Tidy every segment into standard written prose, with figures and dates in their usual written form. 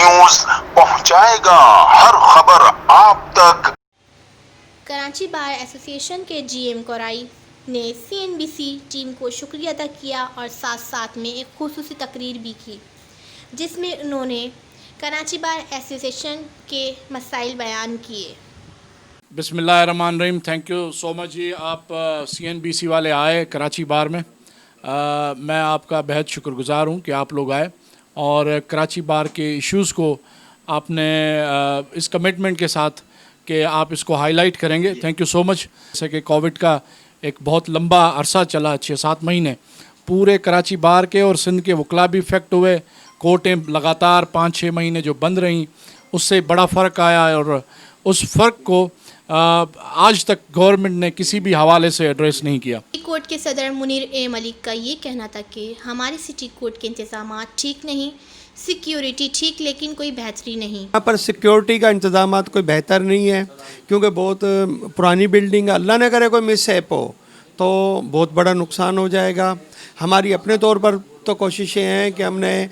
News पहुंचाएगा हर खबर आप तक। कराची बार एसोसिएशन के जीएम कोराई ने सीएनबीसी टीम को शुक्रिया अदा किया और साथ साथ में एक खुसूसी तकरीर भी की, जिसमें उन्होंने कराची बार एसोसिएशन के मसाइल बयान किए। बिस्मिल्लाहिर्रहमानिर्रहीम। थैंक यू सो मच जी, आप सीएनबीसी वाले आए कराची बार में। मैं आपका बेहद शुक्रगुज़ार हूँ कि आप लोग आए और कराची बार के इश्यूज़ को आपने इस कमिटमेंट के साथ कि आप इसको हाईलाइट करेंगे। Thank you so much. जैसे कि कोविड का एक बहुत लंबा अरसा चला, 6-7 महीने पूरे कराची बार के और सिंध के वकला भी इफ़ेक्ट हुए। कोर्टें लगातार 5-6 महीने जो बंद रहीं, उससे बड़ा फ़र्क आया और उस फ़र्क को आज तक गवर्नमेंट ने किसी भी हवाले से एड्रेस नहीं किया। सिटी कोर्ट के सदर मुनीर ए मलिक का ये कहना था कि हमारे सिटी कोर्ट के इंतजाम ठीक नहीं, सिक्योरिटी ठीक लेकिन कोई बेहतरी नहीं। यहाँ पर सिक्योरिटी का इंतजाम कोई बेहतर नहीं है, क्योंककि बहुत पुरानी बिल्डिंग है। अल्लाह ने करे कोई मिसहैप हो तो बहुत बड़ा नुकसान हो जाएगा। हमारी अपने तौर पर तो कोशिशें हैं कि हमने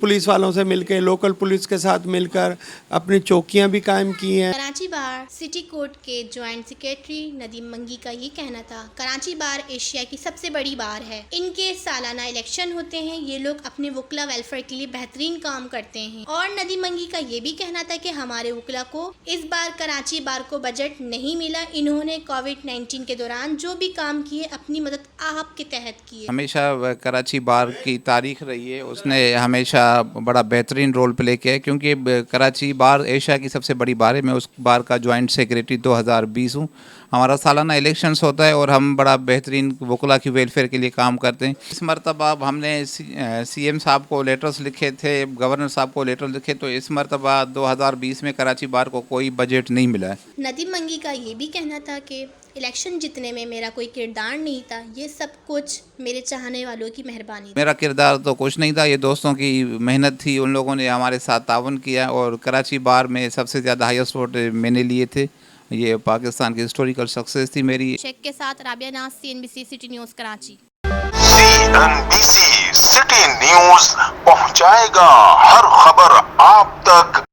पुलिस वालों से मिलकर, लोकल पुलिस के साथ मिलकर अपनी चौकियां भी कायम की हैं। कराची बार सिटी कोर्ट के जॉइंट सेक्रेटरी नदीम मंगी का ये कहना था, कराची बार एशिया की सबसे बड़ी बार है। इनके सालाना इलेक्शन होते हैं, ये लोग अपने वकला वेलफेयर के लिए बेहतरीन काम करते हैं। और नदीम मंगी का ये भी कहना था कि हमारे वकला को इस बार कराची बार को बजट नहीं मिला। इन्होंने कोविड-19 के दौरान जो भी काम किए अपनी मदद आपके तहत किए। हमेशा कराची बार की तारीख रही है, उसने हमेशा बड़ा बेहतरीन रोल प्ले किया है, क्योंकि कराची बार एशिया की सबसे बड़ी बार है। मैं उस बार का जॉइंट सेक्रेटरी 2020 हूँ। हमारा सालाना इलेक्शंस होता है और हम बड़ा बेहतरीन वकला की वेलफेयर के लिए काम करते हैं। इस मरतबा हमने सीएम साहब को लेटर्स लिखे थे, गवर्नर साहब को लेटर लिखे, तो इस मरतबा 2020 में कराची बार को कोई बजट नहीं मिला है। नदीम मंगी का ये भी कहना था कि इलेक्शन जीतने में मेरा कोई किरदार नहीं था, ये सब कुछ मेरे चाहने वालों की मेहरबानी। मेरा किरदार तो कुछ नहीं था, ये दोस्तों की मेहनत थी। उन लोगों ने हमारे साथ तावन किया और कराची बार में सबसे ज़्यादा हाईएस्ट वोट मैंने लिए थे। ये पाकिस्तान की हिस्टोरिकल सक्सेस थी मेरी। शेख के साथ राबिया नाज, CNBC city news Karachi. CNBC city news पहुंचाएगा हर खबर आप तक।